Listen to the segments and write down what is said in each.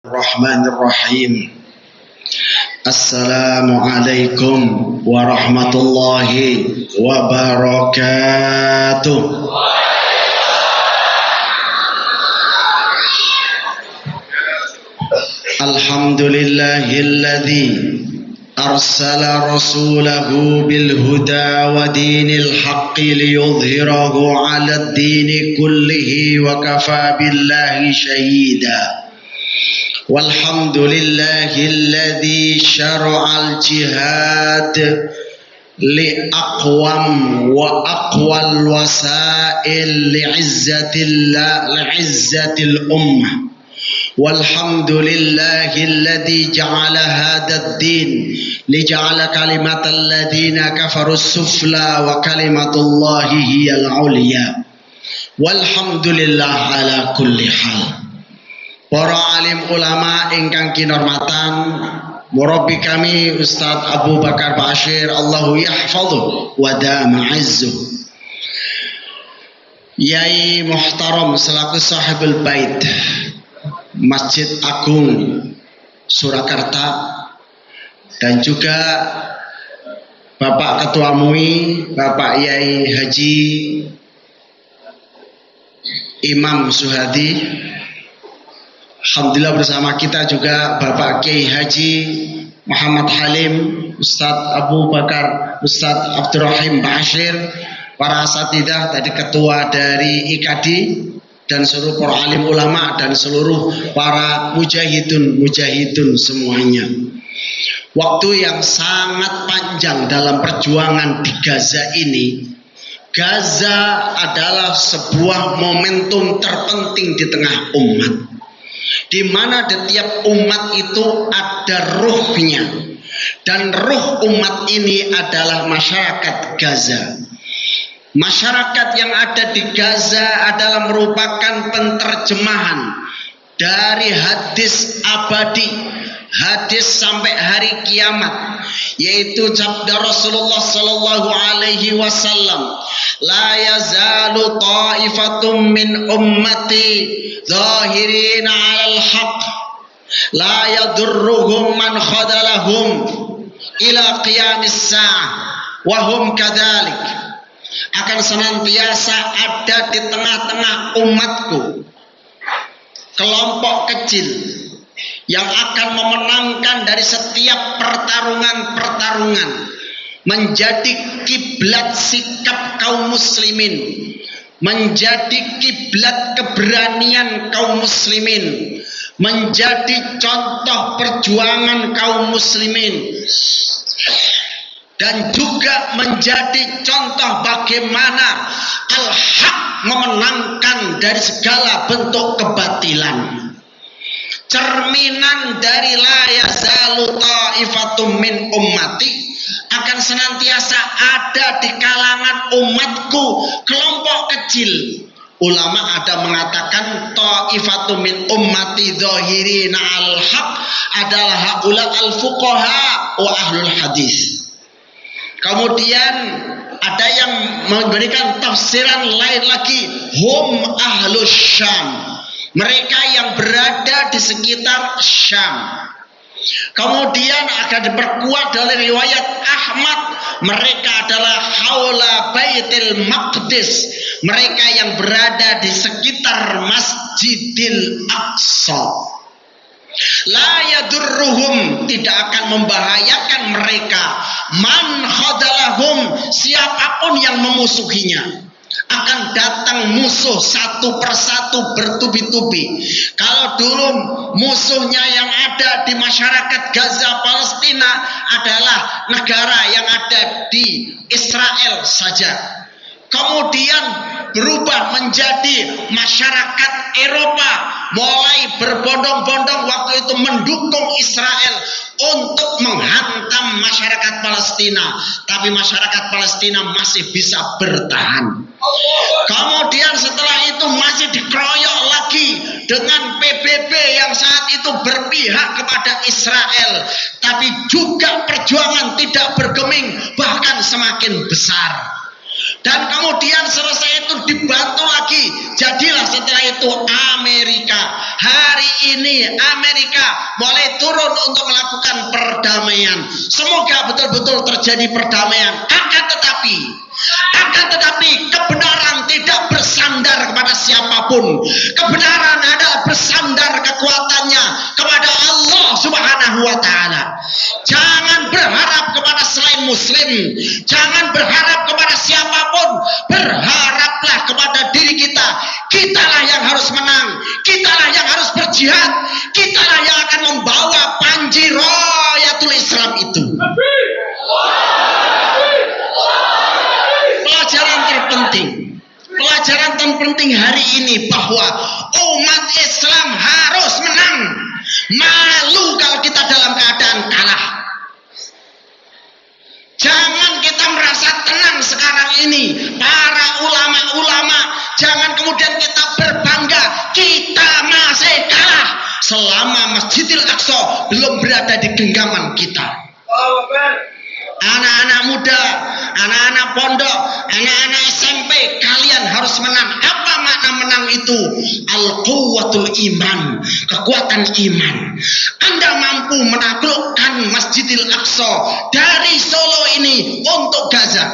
Bismillahirrahmanirrahim. Assalamualaikum warahmatullahi wabarakatuh. Alhamdulillahilladzi arsala rasulahu bil huda wa dinil haqqi liyudhhirahu 'alad dini kullihi wa kafa billahi shahida. Walhamdulillahilladzi syara'al jihad li'aqwam wa aqwal wasail li'izzatil ummah. Walhamdulillahilladzi ja'ala hadzal din lija'ala kalimatal ladzina kafaru sufla wa kalimatullahi hiyal 'ulya. Walhamdulillah ala kulli hal. Para alim ulama ingkang kinurmatan, murabbi kami Ustaz Abu Bakar Bashir, Allahu yahfadhu wa dama izzuh. Yai muhtaram selaku sahibul bait Masjid Agung Surakarta, dan juga Bapak Ketua MUI, Bapak Yai Haji Imam Suhadi. Alhamdulillah bersama kita juga Bapak Kiai Haji Muhammad Halim, Ustadz Abu Bakar, Ustadz Abdurrahim Bashir, para asatidah tadi, ketua dari IKD, dan seluruh para alim ulama dan seluruh para mujahidun semuanya. Waktu yang sangat panjang dalam perjuangan di Gaza ini. Gaza adalah sebuah momentum terpenting di tengah umat, di mana di tiap umat itu ada ruhnya, dan ruh umat ini adalah masyarakat Gaza. Masyarakat yang ada di Gaza adalah merupakan penterjemahan dari hadis abadi, hadis sampai hari kiamat, yaitu sabda Rasulullah sallallahu alaihi wasallam, la yazalu ta'ifatum min ummati zahirina 'alal haqq la yadurruhum man khadalahum ila qiyamis sa'ah wa hum kadzalik. Akan senantiasa ada di tengah-tengah umatku kelompok kecil yang akan memenangkan dari setiap pertarungan, menjadi kiblat sikap kaum muslimin, menjadi kiblat keberanian kaum muslimin, menjadi contoh perjuangan kaum muslimin, dan juga menjadi contoh bagaimana al-haq memenangkan dari segala bentuk kebatilan. Cerminan dari la yazalu ta'ifatum min ummati, akan senantiasa ada di kalangan umatku kelompok kecil. Ulama ada mengatakan ta'ifatum min ummati dhahirina al-haq adalah haula al-fuqaha wa ahlul hadis. Kemudian ada yang memberikan tafsiran lain lagi, hum ahlus Syam, mereka yang berada di sekitar Syam. Kemudian akan diperkuat dari riwayat Ahmad, mereka adalah haula Baitul Maqdis, mereka yang berada di sekitar Masjidil Aqsa. La yadurruhum, tidak akan membahayakan mereka, man khadalahum, siapapun yang memusuhinya. Akan datang musuh satu persatu bertubi-tubi. Kalau dulu musuhnya yang ada di masyarakat Gaza Palestina adalah negara yang ada di Israel saja, kemudian berubah menjadi masyarakat Eropa, mulai berbondong-bondong waktu itu mendukung Israel untuk menghantam masyarakat Palestina, tapi masyarakat Palestina masih bisa bertahan. Kemudian setelah itu masih dikeroyok lagi dengan PBB yang saat itu berpihak kepada Israel, tapi juga perjuangan tidak bergeming, bahkan semakin besar. Dan kemudian selesai itu dibantu lagi. Jadilah setelah itu Amerika. Hari ini Amerika mulai turun untuk melakukan perdamaian. Semoga betul-betul terjadi perdamaian. Akan tetapi kebenaran tidak bersandar kepada siapapun. Kebenaran adalah bersandar kekuatannya kepada Allah Subhanahu wa Ta'ala. Jangan berharap kepada selain Muslim, jangan berharap kepada siapapun, berharaplah kepada diri kita. Kitalah yang harus menang, kitalah yang harus berjihad, kitalah yang akan membawa panji Rayatul Islam itu. Pelajaran terpenting hari ini bahwa umat Islam harus menang. Malu kalau kita dalam keadaan kalah. Jangan kita merasa tenang sekarang ini. Para ulama-ulama, jangan kemudian kita berbangga kita masih kalah selama Masjidil Aqsa belum berada di genggaman kita. Anak-anak muda, anak-anak pondok, anak-anak SMP, kalian harus menang. Apa makna menang itu? Al-quwwatul iman, kekuatan iman. Anda mampu menaklukkan Masjidil Aqsa dari Solo ini untuk Gaza.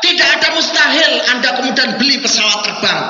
Tidak ada mustahil Anda kemudian beli pesawat terbang.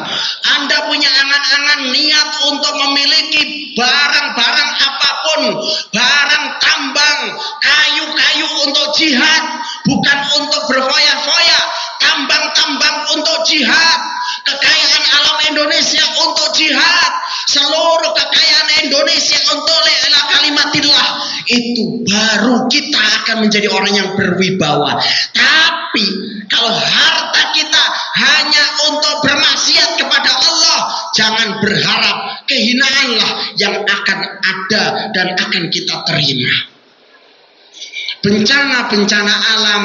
Anda punya angan-angan niat untuk memiliki barang-barang apapun, barang tambang, kayu-kayu untuk jihad, bukan untuk berfoya-foya, tambang-tambang untuk jihad, kekayaan alam Indonesia untuk jihad, seluruh kekayaan Indonesia untuk li'la kalimatillah. Itu baru kita akan menjadi orang yang berwibawa. Tapi kalau harta kita hanya untuk bermaksiat kepada Allah, jangan berharap kehinaanlah yang akan ada dan akan kita terima. Bencana-bencana alam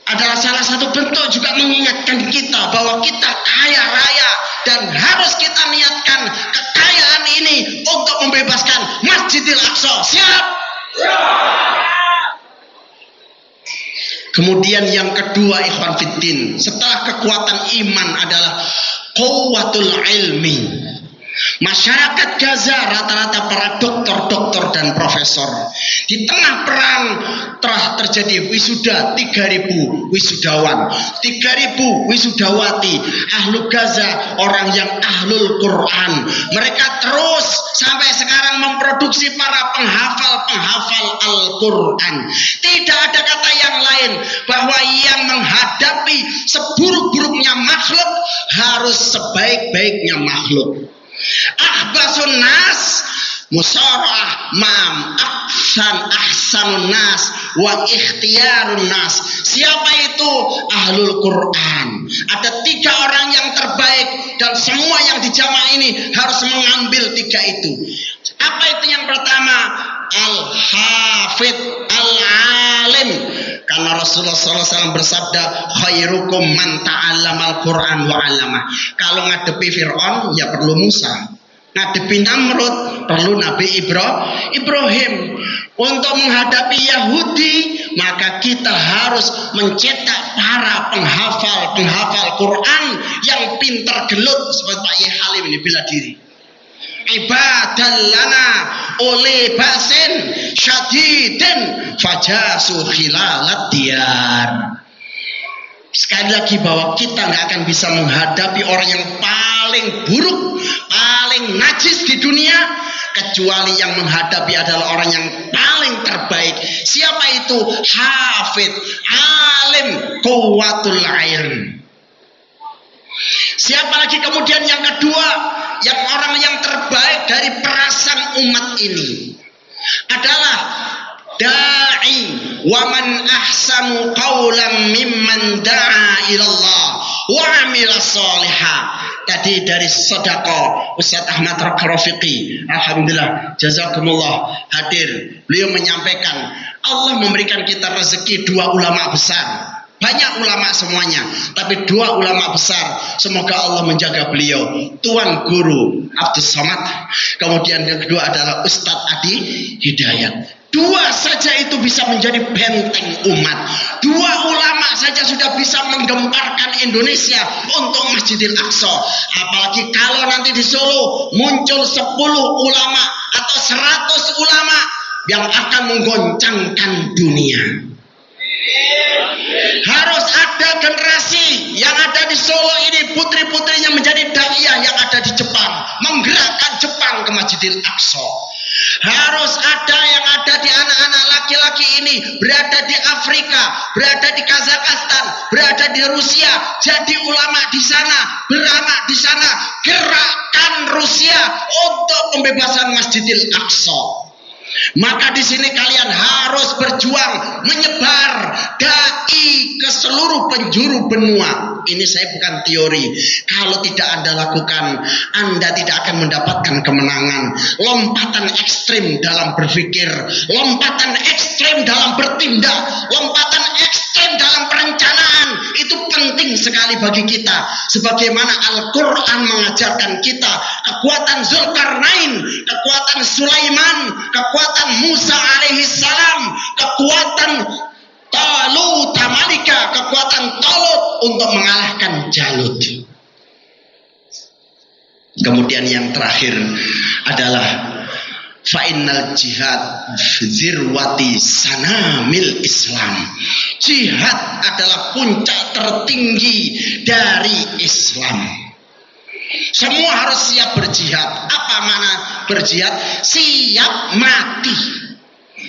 adalah salah satu bentuk juga mengingatkan kita bahwa kita kaya raya dan harus kita niatkan kekayaan ini untuk membebaskan Masjidil Aqsa. Siap? Kemudian yang kedua, ikhwan fiddin, setelah kekuatan iman adalah quwwatul ilmi. Masyarakat Gaza rata-rata para dokter dan profesor. Di tengah perang telah terjadi wisuda 3.000 wisudawan, 3.000 wisudawati. Ahlu Gaza orang yang ahlul Quran. Mereka terus sampai sekarang memproduksi para penghafal Al-Quran. Tidak ada kata yang lain bahwa yang menghadapi seburuk-buruknya makhluk harus sebaik-baiknya makhluk. Ahbasun nas musara'ah mam ahsanun nas wa ikhtiyarun nas. Siapa itu? Ahlul Quran. Ada 3 orang yang terbaik dan semua yang di jamaah ini harus mengambil 3 itu. Apa itu yang pertama? Al-hafidh, al-alim. Karena Rasulullah SAW bersabda, khairukum man ta'allamal Quran wa 'allamah. Kalau ngadepi Fir'aun ya perlu Musa. Ngadepi Namrud perlu Nabi Ibrahim. Untuk menghadapi Yahudi maka kita harus mencetak para penghafal Quran yang pintar gelut seperti Pak Yai Halim ini bela diri. Ibadallana oleh basin syadidin fajasu khilalat diyar. Sekali lagi bahwa kita nggak akan bisa menghadapi orang yang paling buruk, paling najis di dunia, kecuali yang menghadapi adalah orang yang paling terbaik. Siapa itu? Hafid, alim, quwwatul ilm. Siapa lagi kemudian yang kedua, yang orang yang terbaik dari perasan umat ini adalah da'i wa man ahsanu qawlan mimman da'a ilallah wa amila salihah. Tadi dari sedekah Ustaz Ahmad Rafiqi, alhamdulillah jazakumullah hadir. Beliau menyampaikan Allah memberikan kita rezeki 2 ulama besar. Banyak ulama semuanya, tapi dua ulama besar, semoga Allah menjaga beliau, Tuan Guru Abdus Somad, kemudian yang kedua adalah Ustadz Adi Hidayat. Dua saja itu bisa menjadi benteng umat. Dua ulama saja sudah bisa menggemparkan Indonesia untuk Masjidil Aqsa. Apalagi kalau nanti di Solo muncul 10 ulama atau 100 ulama yang akan menggoncangkan dunia. Harus ada generasi yang ada di Solo ini, putri-putrinya menjadi da'iyah yang ada di Jepang, menggerakkan Jepang ke Masjidil Aqsa. Harus ada yang ada di anak-anak laki-laki ini, berada di Afrika, berada di Kazakhstan, berada di Rusia, jadi ulama di sana, beranak di sana, gerakan Rusia untuk pembebasan Masjidil Aqsa. Maka di sini kalian harus berjuang menyebar dai ke seluruh penjuru benua. Ini saya bukan teori. Kalau tidak Anda lakukan, Anda tidak akan mendapatkan kemenangan. Lompatan ekstrim dalam berpikir, lompatan ekstrim dalam bertindak, lompatan ekstrim dalam perencanaan itu penting sekali bagi kita. Sebagaimana Al-Quran mengajarkan kita kekuatan Zulkarnain, kekuatan Sulaiman, kekuatan Musa alaihissalam, kekuatan Talut Malika, kekuatan Talut untuk mengalahkan Jalut. Kemudian yang terakhir adalah fa'innal jihad zirwati sanamil Islam. Jihad adalah puncak tertinggi dari Islam. Semua harus siap berjihad. Apa makna berjihad? Siap mati.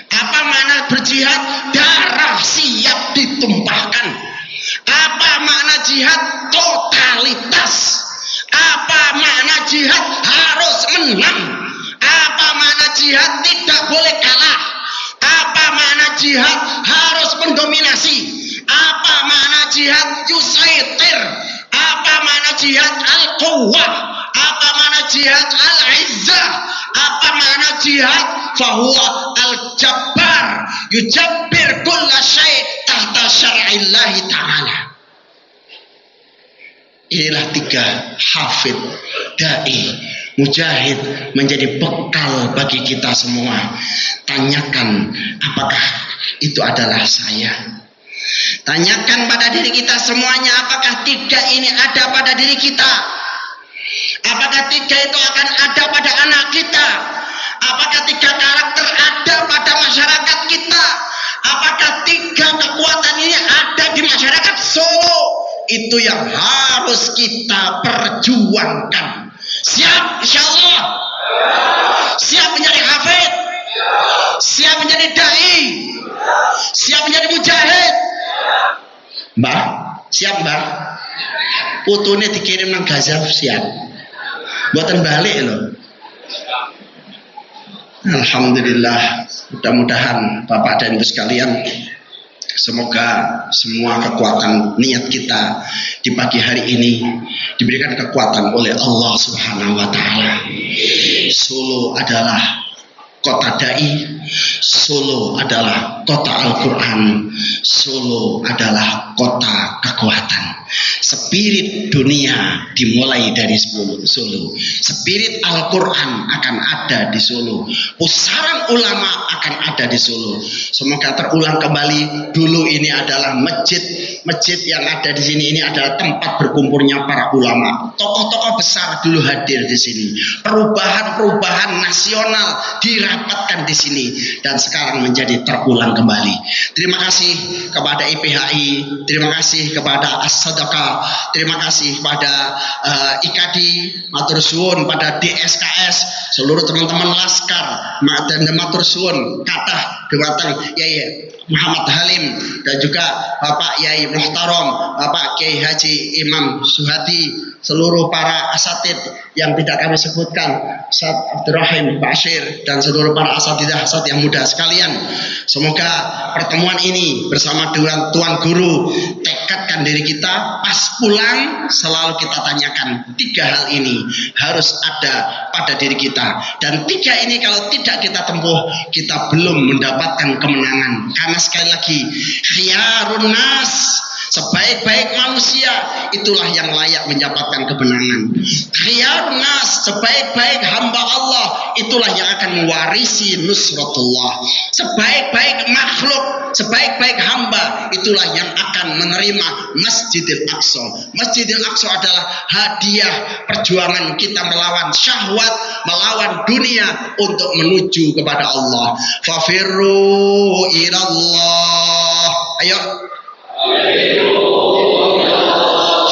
Apa makna berjihad? Darah siap ditumpahkan. Apa makna jihad? Totalitas. Apa makna jihad? Harus menang. Apa makna jihad? Tidak boleh kalah. Apa makna jihad? Harus mendominasi. Apa makna jihad? Yusaitir. Apa makna jihad? Al-Quwwah. Apa makna jihad? Al-Izzah. Apa makna jihad? Fahuwa al-Jabbar. Yujabbir kulla syai' tahta syar'illahi ta'ala. Inilah 3 hafid, dai, mujahid menjadi bekal bagi kita semua. Tanyakan, apakah itu adalah saya? Tanyakan pada diri kita semuanya, apakah 3 ini ada pada diri kita? Apakah 3 itu akan ada pada anak kita? Apakah 3 karakter ada pada masyarakat kita? Apakah 3 kekuatan ini ada di masyarakat Solo? Itu yang harus kita perjuangkan. Siap insyaallah? Siap menjadi hafid? Siap menjadi dai? Siap menjadi mujahid? Mbah, siap mbah? Putune dikirim nang Gaza siap. Buatan balik loh. Alhamdulillah, mudah-mudahan Bapak dan Ibu sekalian, semoga semua kekuatan niat kita di pagi hari ini diberikan kekuatan oleh Allah Subhanahu wa taala. Solo adalah kota dai, Solo adalah kota Al-Quran, Solo adalah kota kekuatan. Spirit dunia dimulai dari Solo. Spirit Al-Quran akan ada di Solo. Pusaran ulama akan ada di Solo. Semoga terulang kembali. Dulu ini adalah masjid yang ada di sini ini adalah tempat berkumpulnya para ulama. Tokoh-tokoh besar dulu hadir di sini. Perubahan-perubahan nasional dirapatkan di sini dan sekarang menjadi terulang kembali. Terima kasih kepada IPHI, terima kasih kepada As-Sadaqah, terima kasih pada IKD, matur suwun pada DSKS, seluruh teman-teman Laskar, dan matur suwun kathah dumateng Yai Muhammad Halim dan juga Bapak Yai Muhtaram, Bapak Kiai Haji Imam Suhadi, seluruh para asatid yang tidak kami sebutkan, Ustaz Abdurrahim Bashir dan seluruh para asatidah yang muda sekalian. Semoga pertemuan ini bersama dengan Tuan Guru tekadkan diri kita, pas pulang selalu kita tanyakan 3 hal ini harus ada pada diri kita, dan 3 ini kalau tidak kita tempuh kita belum mendapatkan kemenangan. Karena sekali lagi khiyarun nas sebaik-baik manusia itulah yang layak mendapatkan kemenangan. Khiyarun nas, sebaik-baik hamba Allah itulah yang akan mewarisi nusratullah. Sebaik-baik makhluk, sebaik-baik hamba itulah yang akan menerima Masjidil Aqsa. Masjidil Aqsa adalah hadiah perjuangan kita melawan syahwat, melawan dunia untuk menuju kepada Allah. Fafirru ilallah. Ayo.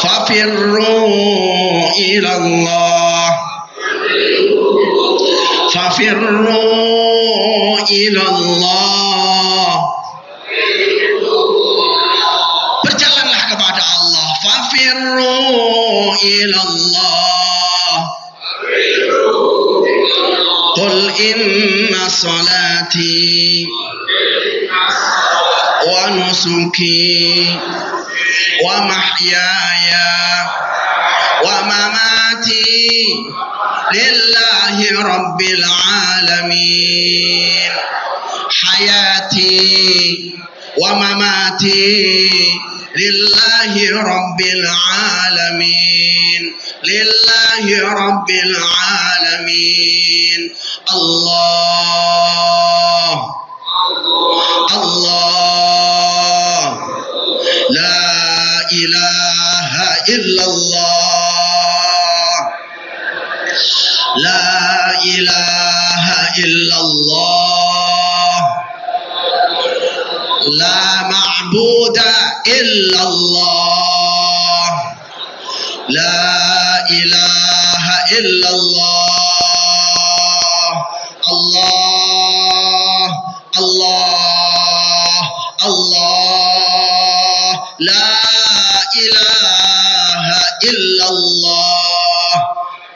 Fafirru ilallah. Fafirru ilallah. Berjalanlah kepada Allah. Fafirru ilallah. Qul inna salati wa nusuki wa mahyaya wa mamati lillahi rabbil alamin. Hayati wa mamati lillahi rabbil alamin. Lillahi rabbil alamin. Allah Allah la ilaha illallah. La ilaha illallah. La ma'buda illallah. La ilaha illallah. Allah Allah Allah. La ilaha illallah.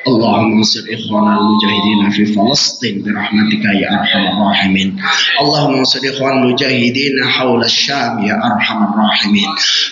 Allahumma ansur ikhwana al-mujahidin fi Falastin birahmatika ya arhamar rahimin. Allahumma ansur ikhwana al-mujahidin hawla Syam ya arhamar rahimin.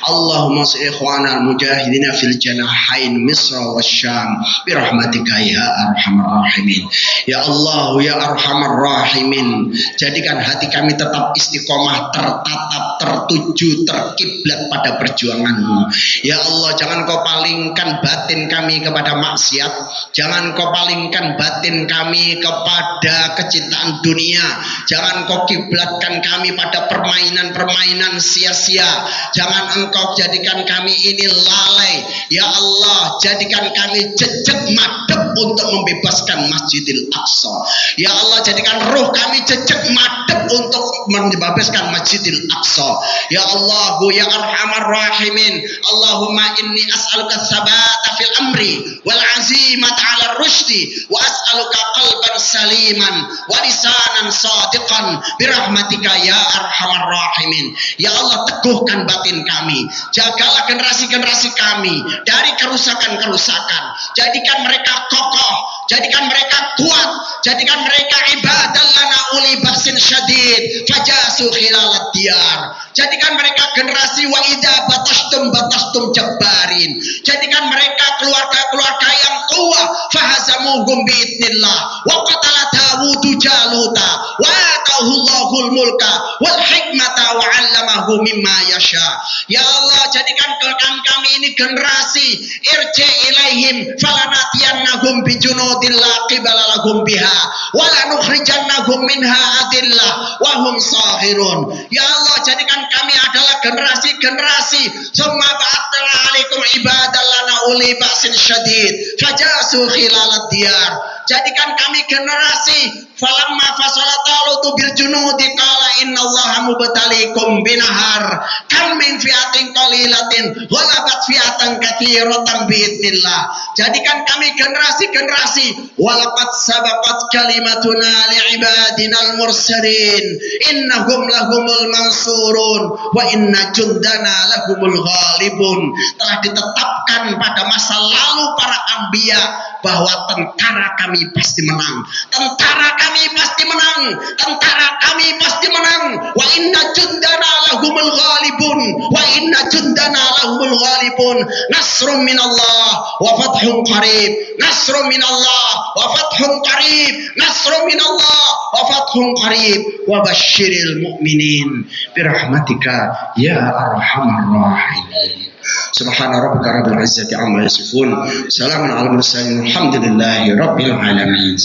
Allahumma ansur ikhwana al-mujahidin fil janahain Misra wa Syam birahmatika ya arhamar rahimin. Ya Allah ya arhamar rahimin, jadikan hati kami tetap istiqomah, tertatap, tertuju, terkiblat pada perjuangan-Mu. Ya Allah, jangan Kau palingkan batin kami kepada maksiat, jangan Kau palingkan batin kami kepada kecintaan dunia, jangan Kau kiblatkan kami pada permainan-permainan sia-sia, jangan Engkau jadikan kami ini lalai. Ya Allah, jadikan kami jejak madep untuk membebaskan Masjidil Aqsa. Ya Allah, jadikan roh kami jejak madep untuk membebaskan Masjidil Aqsa. Ya Allah ya arhamar rahimin. Allahumma inni as'aluka tsabata fil amri wal azimata 'ala rusydi wa as'aluka qalban saliman wa lisanan shadiqan birahmatika ya arhamar rahimin. Ya Allah, teguhkan batin kami, jagalah generasi-generasi kami dari kerusakan-kerusakan, jadikan mereka kokoh, jadikan mereka kuat, jadikan mereka ibadah lana uli basin syadid fajasu khilalat diyar, jadikan mereka generasi wa idza batastum jabbarin, jadikan mereka keluarga-keluarga yang kuat fahazamuhum biidnillah wa qatala Dawudu Jaluta wa atahul mulka wal hikmata wa 'allamahu mimma yasha. Ya Allah, jadikan kami ini generasi irji ilaihim falanatiyannahum bijunudil la qibala lahum biha wa lanukhrijannahum minha adillah wa hum sahirun. Ya Allah, jadikan kami adalah generasi-generasi summa ba'athna 'alaikum ibadan lana uli ba'sin syadid fajasu khilalat diyar. Jadikan kami generasi falamma fasalatalutu bil junudi qala innallaha mubtaliikum binahar kam min fiatin qalilatin ghalabat fiatan katsiratan biidznillah. Jadikan kami generasi-generasi walaqad sabaqat kalimatuna li'ibadinal mursalin innahum lahumul mansurun wa inna jundana lahumul ghalibun. Telah ditetapkan pada masa lalu para anbiya bahwa tentara kami pasti menang, tentara kami pasti pasti menang, tentara kami pasti menang. Wa inna jundana lahumul ghalibun, wa inna jundana lahumul ghalibun. Nasrun minallah wa fathun qarib, nasrun minallah wa fathun qarib, nasrun minallah wa fathun qarib. Wa basyiril mu'minin birahmatika ya arhamar rahimin. Subhana rabbika rabbil izzati amma yasifun, salamun alal mursalin, alhamdulillahi rabbil alamin.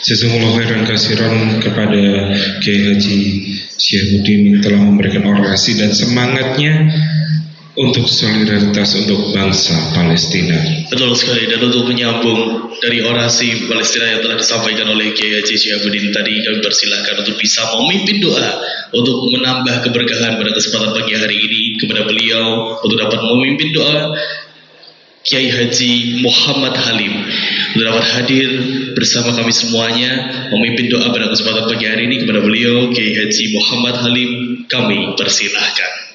Jazakumullah khairan kasiran kepada Kiai Haji Syihabuddin yang telah memberikan orasi dan semangatnya untuk solidaritas untuk bangsa Palestina. Betul sekali, dan untuk menyambung dari orasi Palestina yang telah disampaikan oleh Kiai Haji Syihabuddin tadi, kami persilahkan untuk bisa memimpin doa untuk menambah keberkahan pada kesempatan pagi hari ini. Kepada beliau untuk dapat memimpin doa, Kiai Haji Muhammad Halim untuk dapat hadir bersama kami semuanya memimpin doa pada kesempatan pagi hari ini. Kepada beliau Kiai Haji Muhammad Halim kami persilahkan.